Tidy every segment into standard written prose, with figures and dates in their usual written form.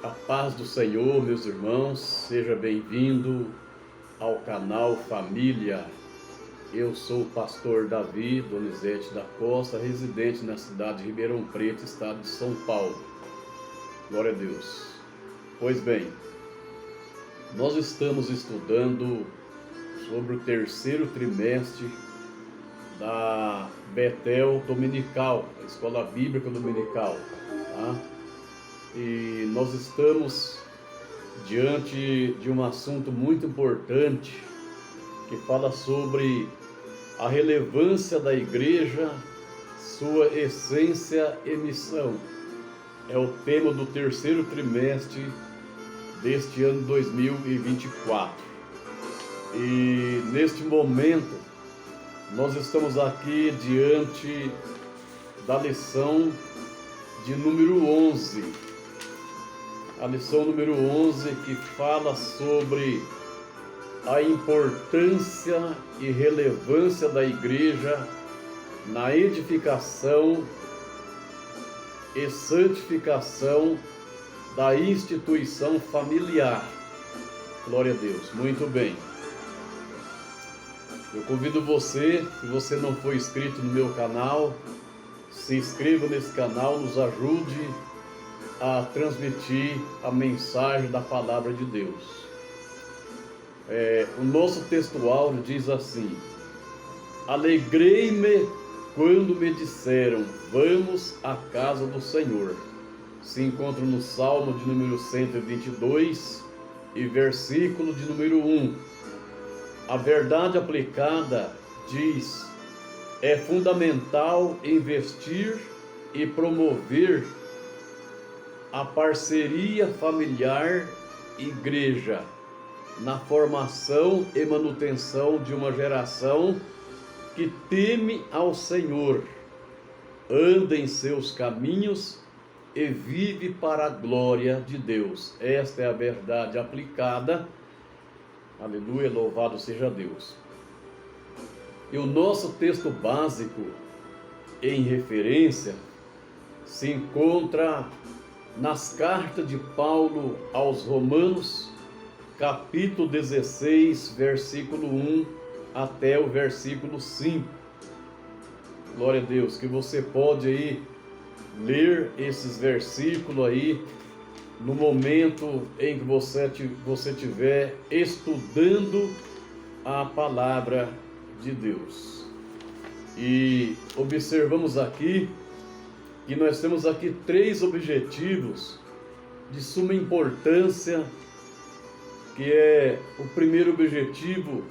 A paz do Senhor, meus irmãos, seja bem-vindo ao canal Família. Eu sou o pastor Davi Donizete da Costa, residente na cidade de Ribeirão Preto, estado de São Paulo. Glória a Deus. Pois bem, nós estamos estudando sobre o terceiro trimestre da Betel Dominical, a Escola Bíblica Dominical, tá? E nós estamos diante de um assunto muito importante que fala sobre a relevância da igreja, sua essência e missão. É o tema do terceiro trimestre deste ano 2024. E neste momento nós estamos aqui diante da lição de número 11. A lição número 11, que fala sobre a importância e relevância da igreja na edificação e santificação da instituição familiar. Glória a Deus. Muito bem. Eu convido você, se você não for inscrito no meu canal, se inscreva nesse canal, nos ajude a transmitir a mensagem da palavra de Deus. O nosso textual diz assim: alegrei-me quando me disseram, vamos à casa do Senhor. Se encontra no Salmo de número 122 e versículo de número 1. A verdade aplicada diz: é fundamental investir e promover a parceria familiar igreja na formação e manutenção de uma geração que teme ao Senhor, anda em seus caminhos e vive para a glória de Deus. Esta é a verdade aplicada. Aleluia, louvado seja Deus. E o nosso texto básico em referência se encontra nas cartas de Paulo aos Romanos, capítulo 16, versículo 1 até o versículo 5. Glória a Deus, que você pode aí ler esses versículos aí no momento em que você estiver estudando a palavra de Deus. E observamos aqui que nós temos aqui três objetivos de suma importância, que é o primeiro objetivo,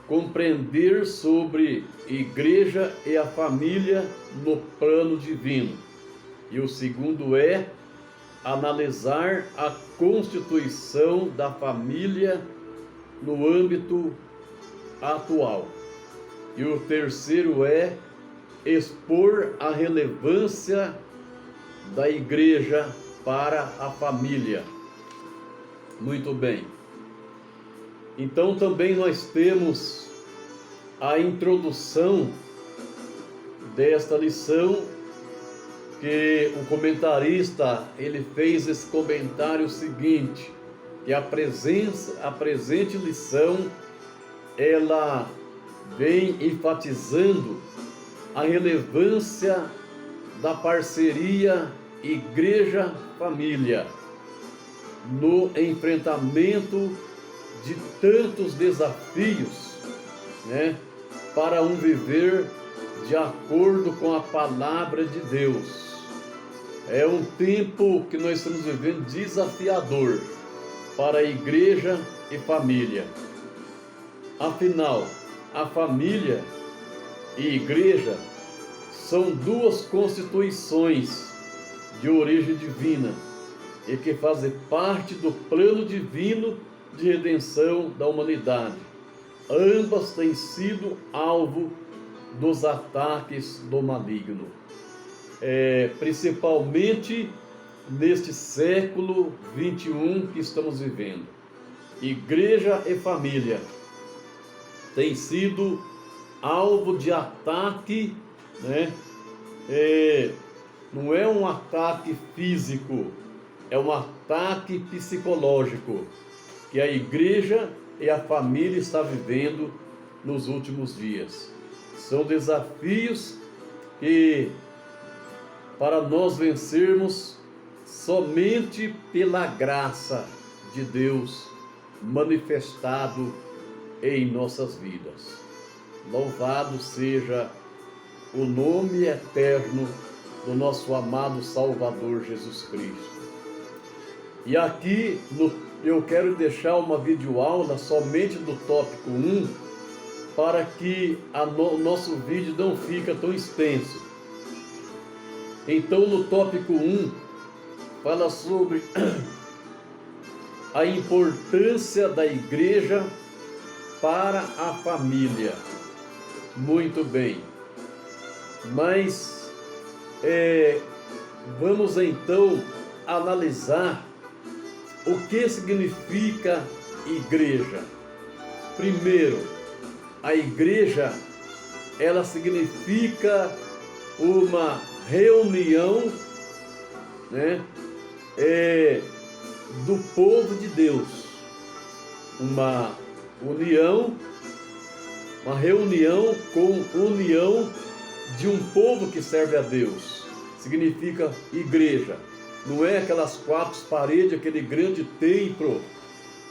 compreender sobre igreja e a família no plano divino. E o segundo é analisar a constituição da família no âmbito atual. E o terceiro é expor a relevância da igreja para a família. Muito bem. Então também nós temos a introdução desta lição, que o comentarista ele fez esse comentário seguinte, que a presente lição ela vem enfatizando a relevância da parceria igreja-família no enfrentamento de tantos desafios, para um viver de acordo com a palavra de Deus. É um tempo que nós estamos vivendo desafiador para a igreja e família. Afinal, a família e igreja são duas constituições de origem divina e que fazem parte do plano divino de redenção da humanidade. Ambas têm sido alvo dos ataques do maligno, principalmente neste século 21 que estamos vivendo. Igreja e família têm sido alvo de ataque, não é um ataque físico, é um ataque psicológico que a igreja e a família estão vivendo nos últimos dias. São desafios que, para nós vencermos, somente pela graça de Deus manifestado em nossas vidas. Louvado seja o nome eterno do nosso amado Salvador Jesus Cristo. E aqui eu quero deixar uma videoaula somente do tópico 1, para que o nosso vídeo não fique tão extenso. Então, no tópico 1, fala sobre a importância da igreja para a família. Muito bem. Mas vamos então analisar o que significa igreja. Primeiro, a igreja, ela significa uma reunião, né, do povo de Deus. Uma união, uma reunião com união de um povo que serve a Deus. Significa igreja. Não é aquelas 4 paredes, aquele grande templo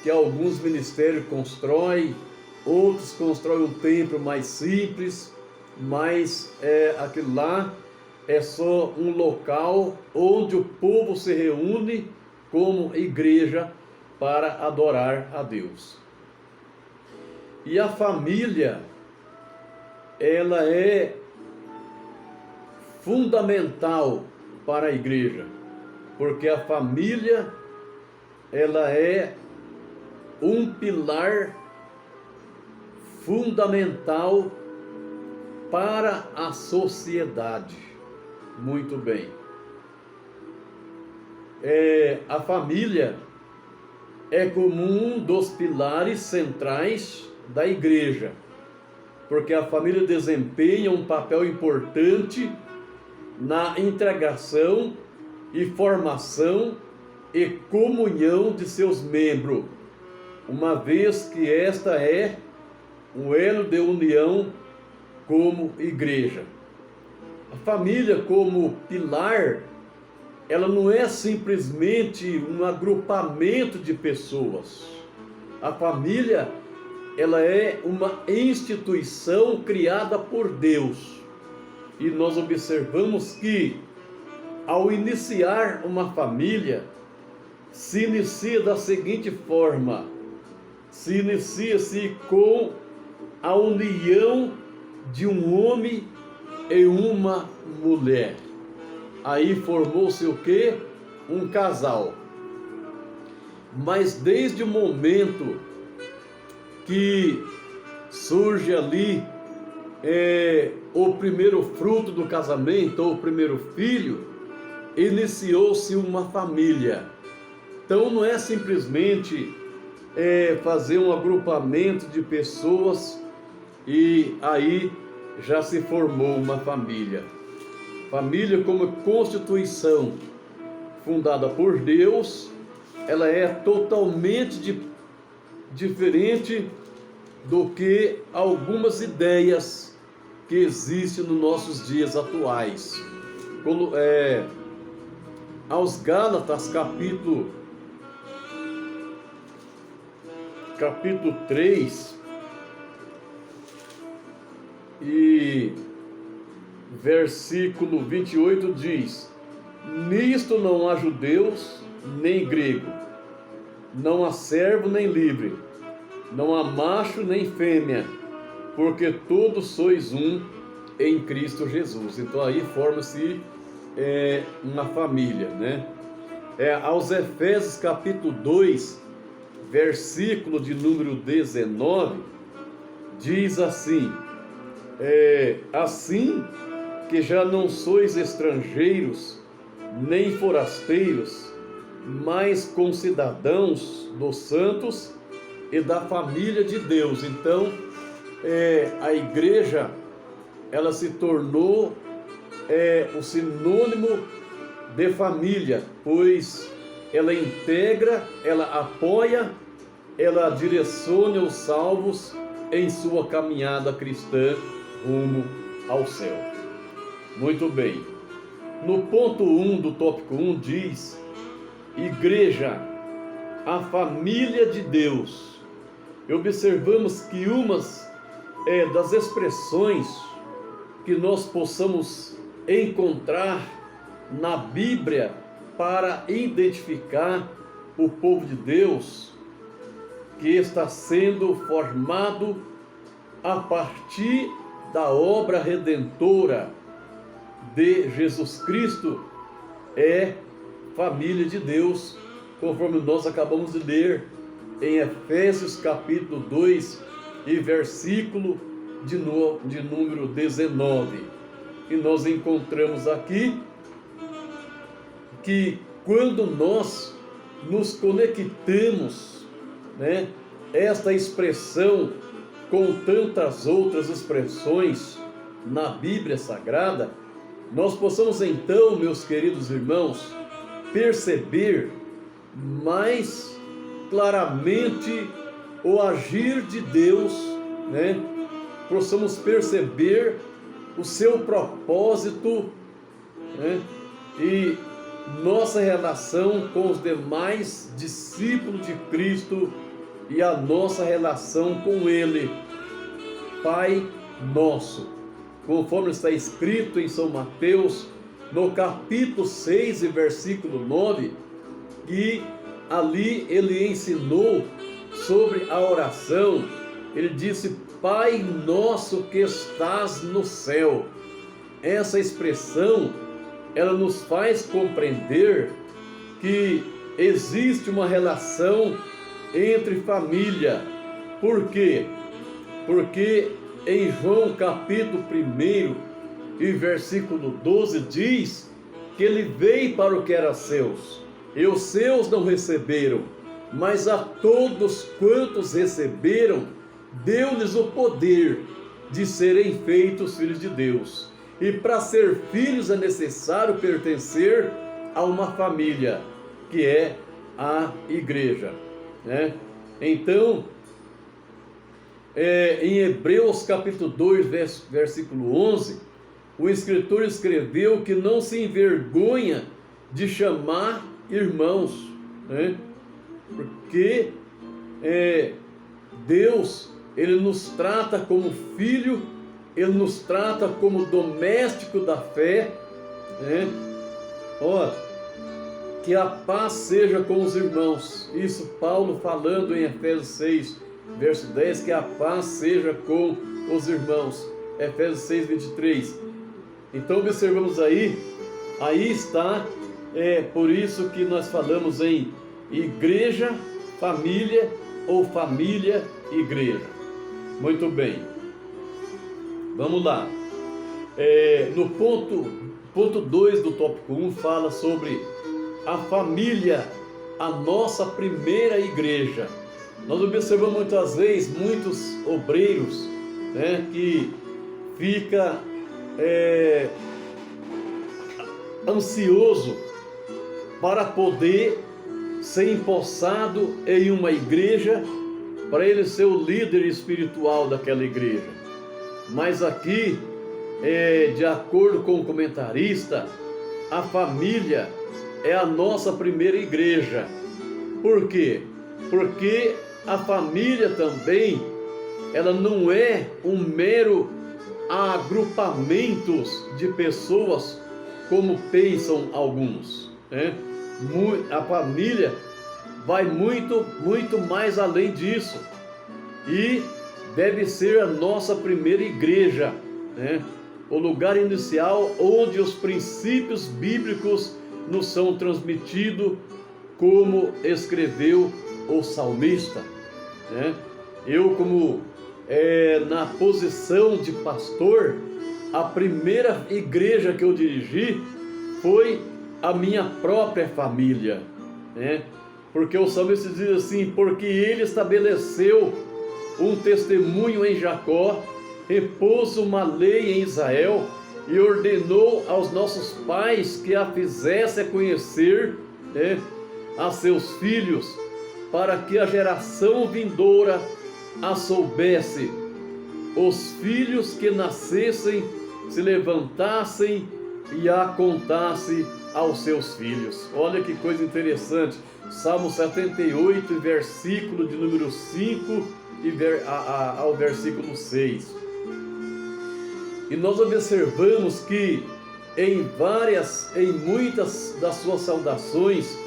que alguns ministérios constroem, outros constroem um templo mais simples, mas aquilo lá é só um local onde o povo se reúne como igreja para adorar a Deus. E a família, ela é fundamental para a igreja, porque a família, ela é um pilar fundamental para a sociedade. Muito bem. A família é como um dos pilares centrais da igreja, porque a família desempenha um papel importante na integração e formação e comunhão de seus membros, uma vez que esta é um elo de união como igreja. A família como pilar, ela não é simplesmente um agrupamento de pessoas. A família, ela é uma instituição criada por Deus. E nós observamos que, ao iniciar uma família, se inicia da seguinte forma: se inicia-se com a união de um homem e uma mulher. Aí formou-se o quê? Um casal. Mas desde o momento que surge ali o primeiro fruto do casamento, ou o primeiro filho, iniciou-se uma família. Então não é simplesmente fazer um agrupamento de pessoas e aí já se formou uma família. Família como constituição fundada por Deus, ela é totalmente diferente do que algumas ideias que existem nos nossos dias atuais. Aos Gálatas, capítulo 3 e versículo 28 diz: nisto não há judeus nem grego, não há servo nem livre, não há macho nem fêmea, porque todos sois um em Cristo Jesus. Então aí forma-se uma família, né? Aos Efésios capítulo 2, versículo de número 19, diz assim: assim que já não sois estrangeiros nem forasteiros, mas concidadãos dos santos e da família de Deus. Então a igreja, ela se tornou é o sinônimo de família, pois ela integra, ela apoia, ela direciona os salvos em sua caminhada cristã rumo ao céu. Muito bem. No ponto 1 do tópico 1 diz: igreja, a família de Deus. E observamos que umas das expressões que nós possamos encontrar na Bíblia para identificar o povo de Deus que está sendo formado a partir da obra redentora de Jesus Cristo, é família de Deus, conforme nós acabamos de ler em Efésios capítulo 2 e versículo de número 19. E nós encontramos aqui que quando nós nos conectamos, esta expressão com tantas outras expressões na Bíblia Sagrada, nós possamos então, meus queridos irmãos, perceber mais claramente o agir de Deus, possamos perceber o seu propósito, e nossa relação com os demais discípulos de Cristo e a nossa relação com Ele, Pai Nosso, conforme está escrito em São Mateus, no capítulo 6 e versículo 9, que ali ele ensinou sobre a oração. Ele disse: Pai Nosso que estás no céu. Essa expressão, ela nos faz compreender que existe uma relação entre família. Por quê? Porque em João capítulo 1 e versículo 12 diz que ele veio para o que era seus, e os seus não receberam, mas a todos quantos receberam, deu-lhes o poder de serem feitos filhos de Deus. E para ser filhos é necessário pertencer a uma família, que é a igreja, Então, em Hebreus capítulo 2, versículo 11, o escritor escreveu que não se envergonha de chamar irmãos, porque Deus, Ele nos trata como filho, Ele nos trata como doméstico da fé, que a paz seja com os irmãos. Isso Paulo falando em Efésios 6, verso 10, que a paz seja com os irmãos. Efésios 6, 23. Então observamos aí está, por isso que nós falamos em igreja, família ou família, igreja. Muito bem. Vamos lá. No ponto 2 do tópico 1 fala sobre a família, a nossa primeira igreja. Nós observamos muitas vezes muitos obreiros, que fica ansioso para poder ser empossado em uma igreja, para ele ser o líder espiritual daquela igreja. Mas aqui, de acordo com o comentarista, a família é a nossa primeira igreja. Por quê? Porque a família também, ela não é um mero agrupamentos de pessoas, como pensam alguns, A família vai muito, muito mais além disso, e deve ser a nossa primeira igreja, o lugar inicial onde os princípios bíblicos nos são transmitidos, como escreveu o salmista, Eu, como na posição de pastor, a primeira igreja que eu dirigi foi a minha própria família, Porque o salmista diz assim: porque ele estabeleceu um testemunho em Jacó, repôs uma lei em Israel, e ordenou aos nossos pais que a fizesse conhecer, a seus filhos, para que a geração vindoura a soubesse. Os filhos que nascessem se levantassem e a contasse aos seus filhos. Olha que coisa interessante. Salmo 78, versículo de número 5 ao versículo 6. E nós observamos que em muitas das suas saudações,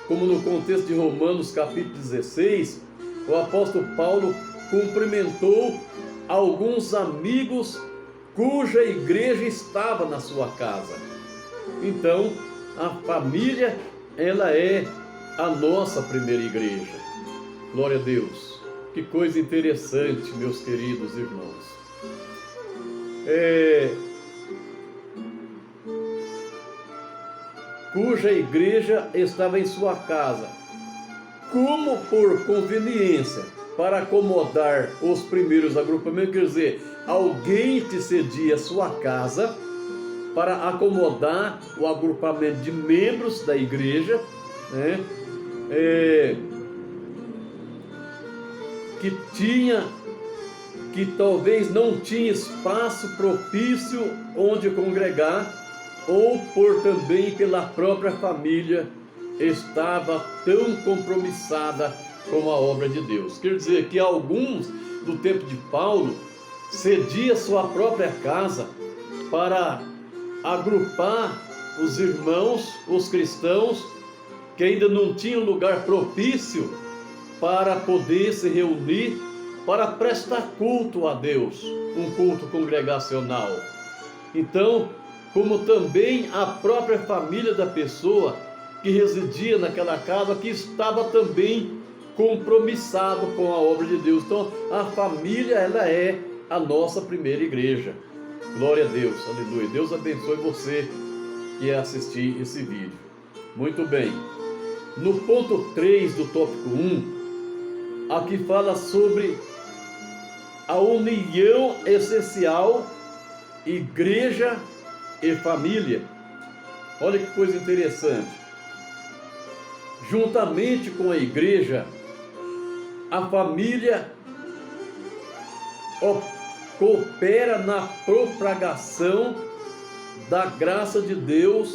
como no contexto de Romanos capítulo 16, o apóstolo Paulo cumprimentou alguns amigos cuja igreja estava na sua casa. Então, a família, ela é a nossa primeira igreja. Glória a Deus. Que coisa interessante, meus queridos irmãos. Cuja igreja estava em sua casa, como por conveniência, para acomodar os primeiros agrupamentos, quer dizer, alguém te cedia sua casa para acomodar o agrupamento de membros da igreja, que talvez não tinha espaço propício onde congregar, ou também pela própria família estava tão compromissada com a obra de Deus. Quer dizer que alguns do tempo de Paulo cedia sua própria casa para agrupar os irmãos, os cristãos que ainda não tinham lugar propício para poder se reunir para prestar culto a Deus, um culto congregacional. Então, como também a própria família da pessoa que residia naquela casa, que estava também compromissado com a obra de Deus. Então, a família, ela é a nossa primeira igreja. Glória a Deus, aleluia. Deus abençoe você que assistir esse vídeo. Muito bem. No ponto 3 do tópico 1, aqui fala sobre a união essencial, igreja e família. Olha que coisa interessante. Juntamente com a igreja, a família coopera na propagação da graça de Deus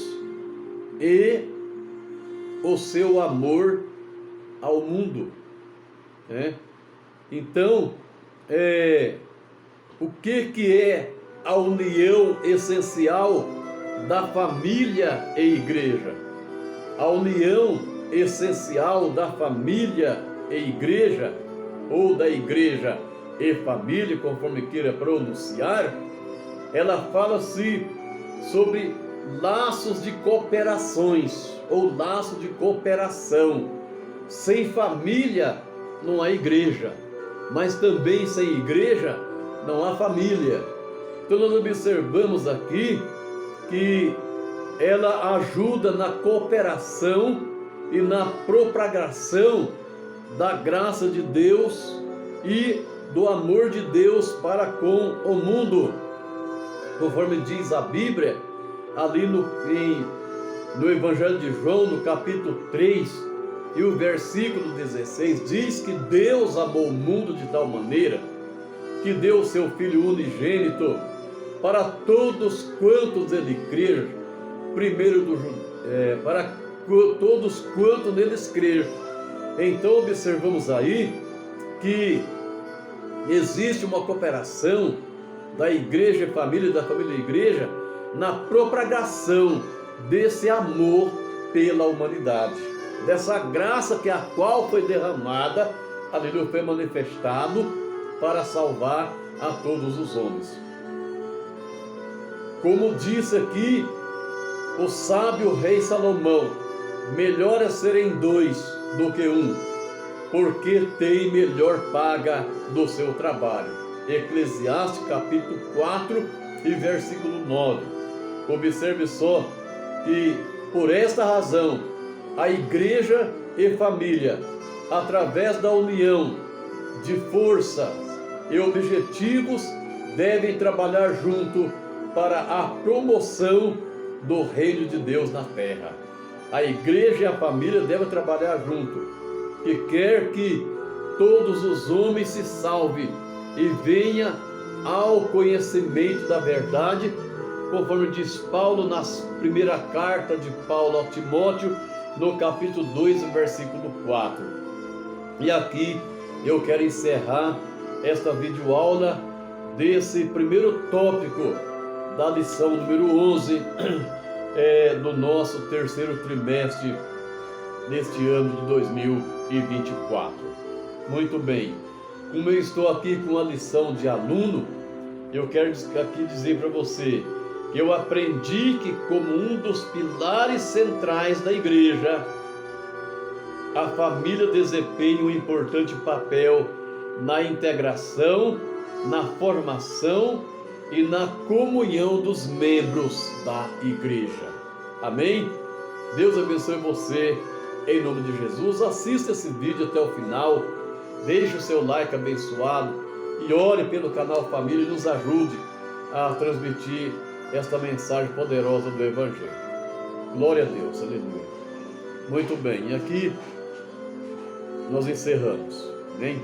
e o seu amor ao mundo. Então, o que é a união essencial da família e igreja? A união essencial da família e igreja, ou da igreja e família, conforme queira pronunciar, ela fala-se sobre laços de cooperações, ou laços de cooperação. Sem família não há igreja, mas também sem igreja não há família. Então nós observamos aqui que ela ajuda na cooperação e na propagação da graça de Deus e do amor de Deus para com o mundo, conforme diz a Bíblia ali no Evangelho de João, no capítulo 3 e o versículo 16, diz que Deus amou o mundo de tal maneira que deu o seu Filho unigênito para todos quantos ele crer, para todos quantos neles crer. Então observamos aí que existe uma cooperação da igreja e família, da família e igreja, na propagação desse amor pela humanidade, dessa graça que a qual foi derramada, aleluia, foi manifestado para salvar a todos os homens. Como disse aqui o sábio rei Salomão, melhor é serem dois do que um, porque tem melhor paga do seu trabalho. Eclesiastes capítulo 4 e versículo 9. Observe só que por esta razão a igreja e família, através da união de forças e objetivos, devem trabalhar junto para a promoção do reino de Deus na terra. A igreja e a família devem trabalhar junto, que quer que todos os homens se salvem e venham ao conhecimento da verdade, conforme diz Paulo na primeira carta de Paulo ao Timóteo, no capítulo 2, versículo 4. E aqui eu quero encerrar esta videoaula desse primeiro tópico da lição número 11 do nosso terceiro trimestre deste ano de 2024. Muito bem, como eu estou aqui com a lição de aluno, eu quero aqui dizer para você que eu aprendi que, como um dos pilares centrais da igreja, a família desempenha um importante papel na integração, na formação e na comunhão dos membros da igreja. Amém? Deus abençoe você, em nome de Jesus. Assista esse vídeo até o final, deixe o seu like abençoado e ore pelo canal Família e nos ajude a transmitir esta mensagem poderosa do Evangelho. Glória a Deus, aleluia. Muito bem, e aqui nós encerramos, amém?